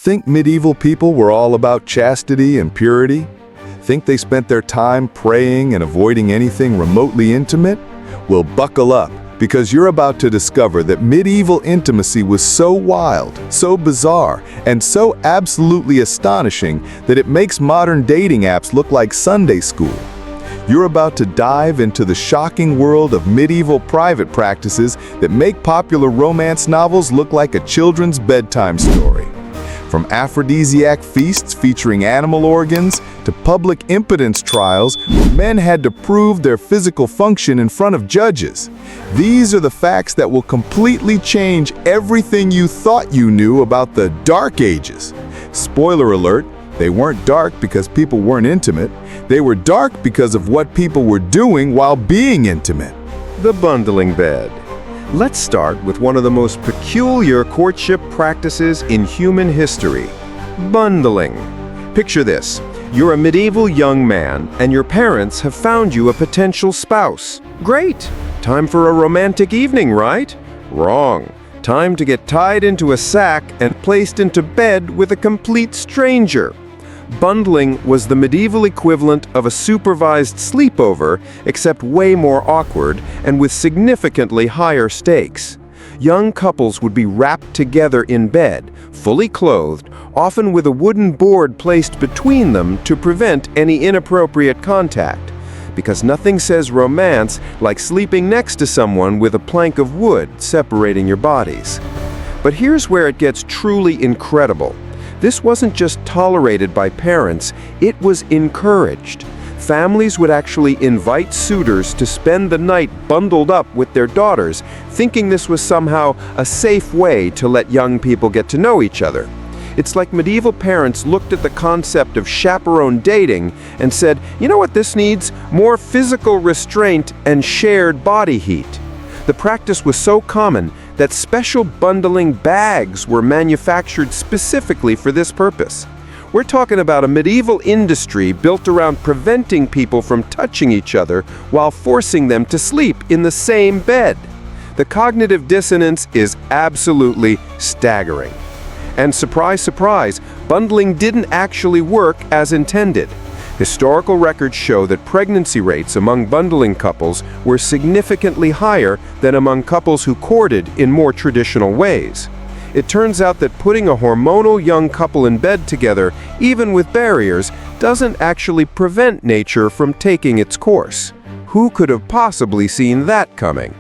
Think medieval people were all about chastity and purity? Think they spent their time praying and avoiding anything remotely intimate? Well, buckle up, because you're about to discover that medieval intimacy was so wild, so bizarre, and so absolutely astonishing that it makes modern dating apps look like Sunday school. You're about to dive into the shocking world of medieval private practices that make popular romance novels look like a children's bedtime story. From aphrodisiac feasts featuring animal organs to public impotence trials where men had to prove their physical function in front of judges. These are the facts that will completely change everything you thought you knew about the Dark Ages. Spoiler alert, they weren't dark because people weren't intimate. They were dark because of what people were doing while being intimate. The bundling bed. Let's start with one of the most peculiar courtship practices in human history: bundling. Picture this. You're a medieval young man, and your parents have found you a potential spouse. Great! Time for a romantic evening, right? Wrong. Time to get tied into a sack and placed into bed with a complete stranger. Bundling was the medieval equivalent of a supervised sleepover, except way more awkward and with significantly higher stakes. Young couples would be wrapped together in bed, fully clothed, often with a wooden board placed between them to prevent any inappropriate contact. Because nothing says romance like sleeping next to someone with a plank of wood separating your bodies. But here's where it gets truly incredible. This wasn't just tolerated by parents, it was encouraged. Families would actually invite suitors to spend the night bundled up with their daughters, thinking this was somehow a safe way to let young people get to know each other. It's like medieval parents looked at the concept of chaperone dating and said, you know what this needs? More physical restraint and shared body heat. The practice was so common that special bundling bags were manufactured specifically for this purpose. We're talking about a medieval industry built around preventing people from touching each other while forcing them to sleep in the same bed. The cognitive dissonance is absolutely staggering. And surprise, surprise, bundling didn't actually work as intended. Historical records show that pregnancy rates among bundling couples were significantly higher than among couples who courted in more traditional ways. It turns out that putting a hormonal young couple in bed together, even with barriers, doesn't actually prevent nature from taking its course. Who could have possibly seen that coming?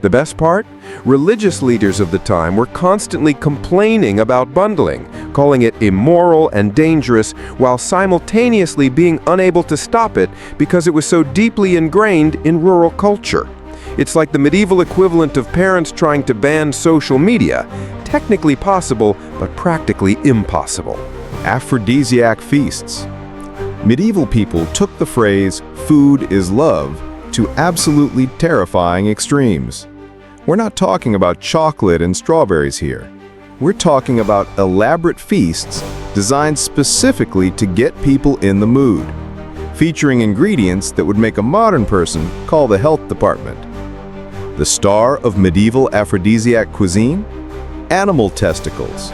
The best part? Religious leaders of the time were constantly complaining about bundling, calling it immoral and dangerous, while simultaneously being unable to stop it because it was so deeply ingrained in rural culture. It's like the medieval equivalent of parents trying to ban social media. Technically possible, but practically impossible. Aphrodisiac feasts. Medieval people took the phrase, "food is love," to absolutely terrifying extremes. We're not talking about chocolate and strawberries here. We're talking about elaborate feasts designed specifically to get people in the mood, featuring ingredients that would make a modern person call the health department. The star of medieval aphrodisiac cuisine? Animal testicles.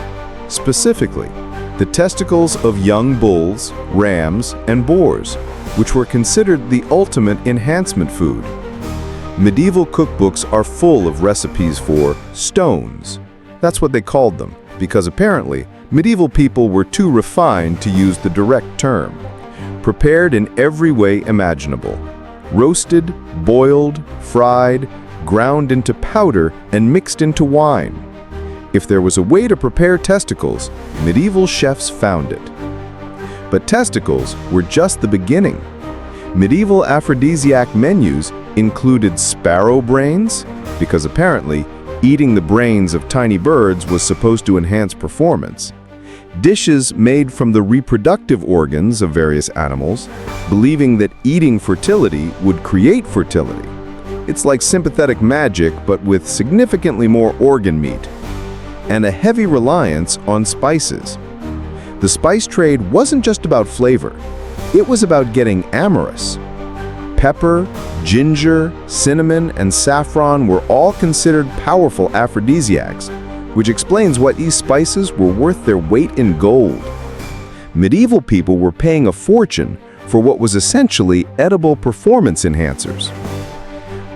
Specifically, the testicles of young bulls, rams, and boars, which were considered the ultimate enhancement food. Medieval cookbooks are full of recipes for stones. That's what they called them, because apparently medieval people were too refined to use the direct term. Prepared in every way imaginable. Roasted, boiled, fried, ground into powder, and mixed into wine. If there was a way to prepare testicles, medieval chefs found it. But testicles were just the beginning. Medieval aphrodisiac menus included sparrow brains, because apparently eating the brains of tiny birds was supposed to enhance performance. Dishes made from the reproductive organs of various animals, believing that eating fertility would create fertility. It's like sympathetic magic, but with significantly more organ meat. And a heavy reliance on spices. The spice trade wasn't just about flavor. It was about getting amorous. Pepper, ginger, cinnamon, and saffron were all considered powerful aphrodisiacs, which explains why these spices were worth their weight in gold. Medieval people were paying a fortune for what was essentially edible performance enhancers.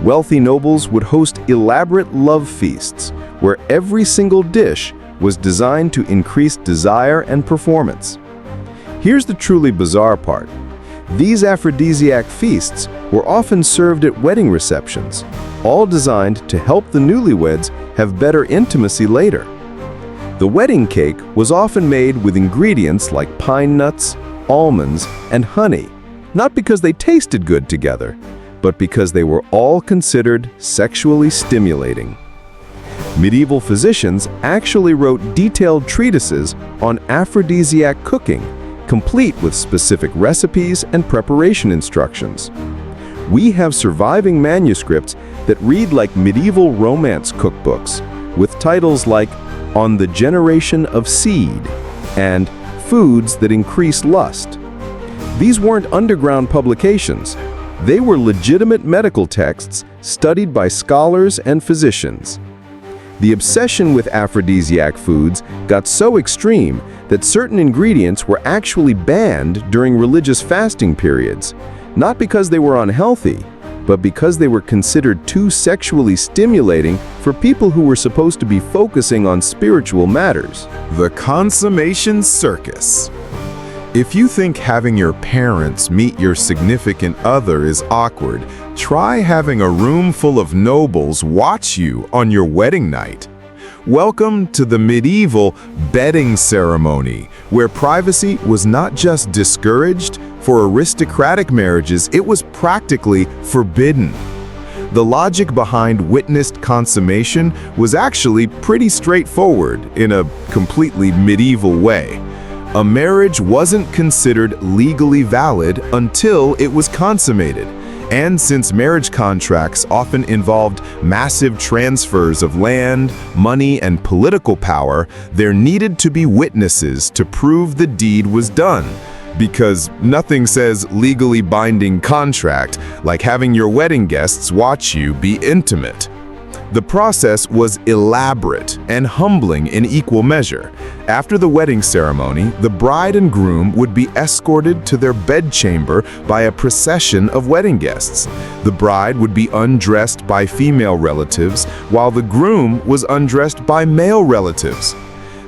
Wealthy nobles would host elaborate love feasts where every single dish was designed to increase desire and performance. Here's the truly bizarre part. These aphrodisiac feasts were often served at wedding receptions, all designed to help the newlyweds have better intimacy later. The wedding cake was often made with ingredients like pine nuts, almonds, and honey, not because they tasted good together, but because they were all considered sexually stimulating. Medieval physicians actually wrote detailed treatises on aphrodisiac cooking, complete with specific recipes and preparation instructions. We have surviving manuscripts that read like medieval romance cookbooks, with titles like On the Generation of Seed and Foods That Increase Lust. These weren't underground publications. They were legitimate medical texts studied by scholars and physicians. The obsession with aphrodisiac foods got so extreme that certain ingredients were actually banned during religious fasting periods, not because they were unhealthy, but because they were considered too sexually stimulating for people who were supposed to be focusing on spiritual matters. The consummation circus. If you think having your parents meet your significant other is awkward, try having a room full of nobles watch you on your wedding night. Welcome to the medieval bedding ceremony, where privacy was not just discouraged. For aristocratic marriages, it was practically forbidden. The logic behind witnessed consummation was actually pretty straightforward in a completely medieval way. A marriage wasn't considered legally valid until it was consummated. And since marriage contracts often involved massive transfers of land, money, and political power, there needed to be witnesses to prove the deed was done. Because nothing says legally binding contract like having your wedding guests watch you be intimate. The process was elaborate and humbling in equal measure. After the wedding ceremony, the bride and groom would be escorted to their bedchamber by a procession of wedding guests. The bride would be undressed by female relatives, while the groom was undressed by male relatives.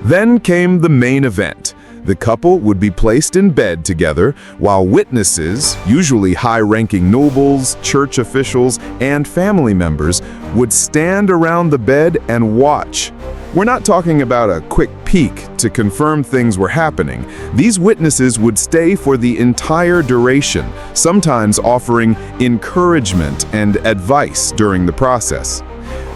Then came the main event. The couple would be placed in bed together, while witnesses, usually high-ranking nobles, church officials, and family members, would stand around the bed and watch. We're not talking about a quick peek to confirm things were happening. These witnesses would stay for the entire duration, sometimes offering encouragement and advice during the process.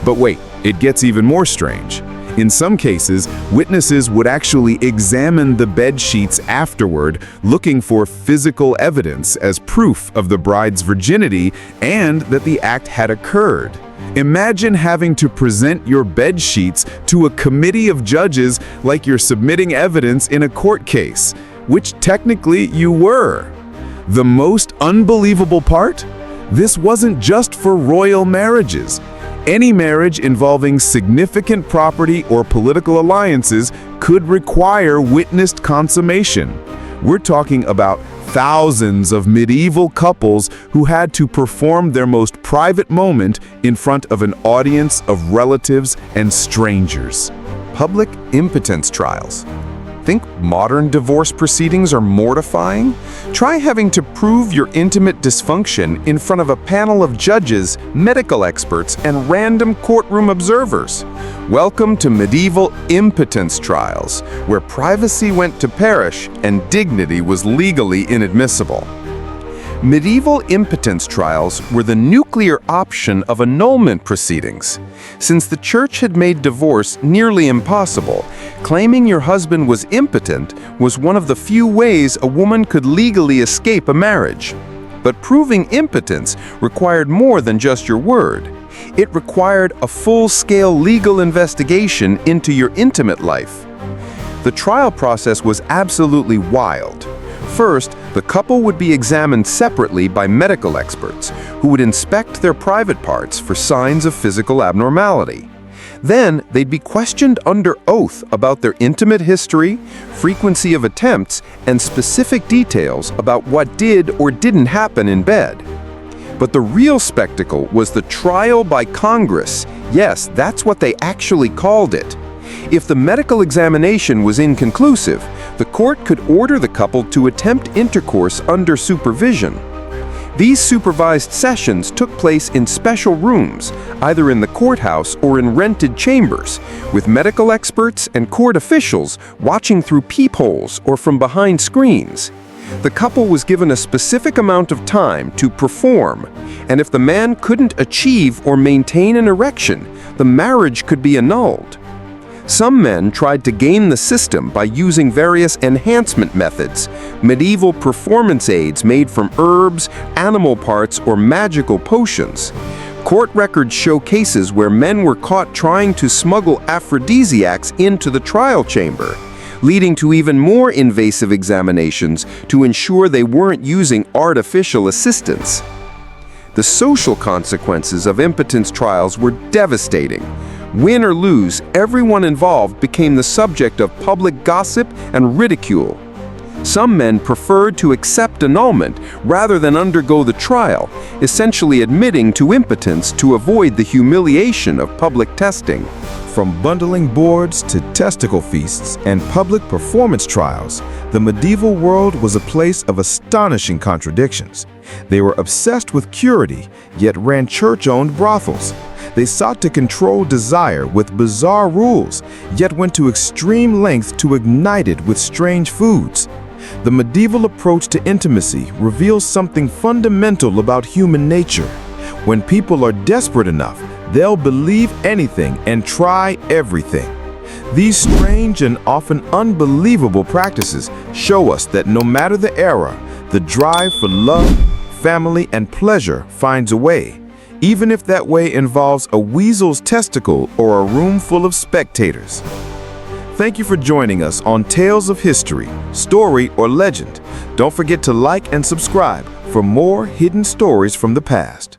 But wait, it gets even more strange. In some cases, witnesses would actually examine the bed sheets afterward, looking for physical evidence as proof of the bride's virginity and that the act had occurred. Imagine having to present your bed sheets to a committee of judges like you're submitting evidence in a court case, which technically you were. The most unbelievable part? This wasn't just for royal marriages. Any marriage involving significant property or political alliances could require witnessed consummation. We're talking about thousands of medieval couples who had to perform their most private moment in front of an audience of relatives and strangers. Public impotence trials. Think modern divorce proceedings are mortifying? Try having to prove your intimate dysfunction in front of a panel of judges, medical experts, and random courtroom observers. Welcome to medieval impotence trials, where privacy went to perish and dignity was legally inadmissible. Medieval impotence trials were the nuclear option of annulment proceedings. Since the church had made divorce nearly impossible, claiming your husband was impotent was one of the few ways a woman could legally escape a marriage. But proving impotence required more than just your word. It required a full-scale legal investigation into your intimate life. The trial process was absolutely wild. First, the couple would be examined separately by medical experts who would inspect their private parts for signs of physical abnormality. Then they'd be questioned under oath about their intimate history, frequency of attempts, and specific details about what did or didn't happen in bed. But the real spectacle was the trial by Congress. Yes, that's what they actually called it. If the medical examination was inconclusive, the court could order the couple to attempt intercourse under supervision. These supervised sessions took place in special rooms, either in the courthouse or in rented chambers, with medical experts and court officials watching through peepholes or from behind screens. The couple was given a specific amount of time to perform, and if the man couldn't achieve or maintain an erection, the marriage could be annulled. Some men tried to game the system by using various enhancement methods, medieval performance aids made from herbs, animal parts, or magical potions. Court records show cases where men were caught trying to smuggle aphrodisiacs into the trial chamber, leading to even more invasive examinations to ensure they weren't using artificial assistance. The social consequences of impotence trials were devastating. Win or lose, everyone involved became the subject of public gossip and ridicule. Some men preferred to accept annulment rather than undergo the trial, essentially admitting to impotence to avoid the humiliation of public testing. From bundling boards to testicle feasts and public performance trials, the medieval world was a place of astonishing contradictions. They were obsessed with purity, yet ran church-owned brothels. They sought to control desire with bizarre rules, yet went to extreme lengths to ignite it with strange foods. The medieval approach to intimacy reveals something fundamental about human nature. When people are desperate enough, they'll believe anything and try everything. These strange and often unbelievable practices show us that no matter the era, the drive for love, family, and pleasure finds a way, even if that way involves a weasel's testicle or a room full of spectators. Thank you for joining us on Tales of History, Story, or Legend. Don't forget to like and subscribe for more hidden stories from the past.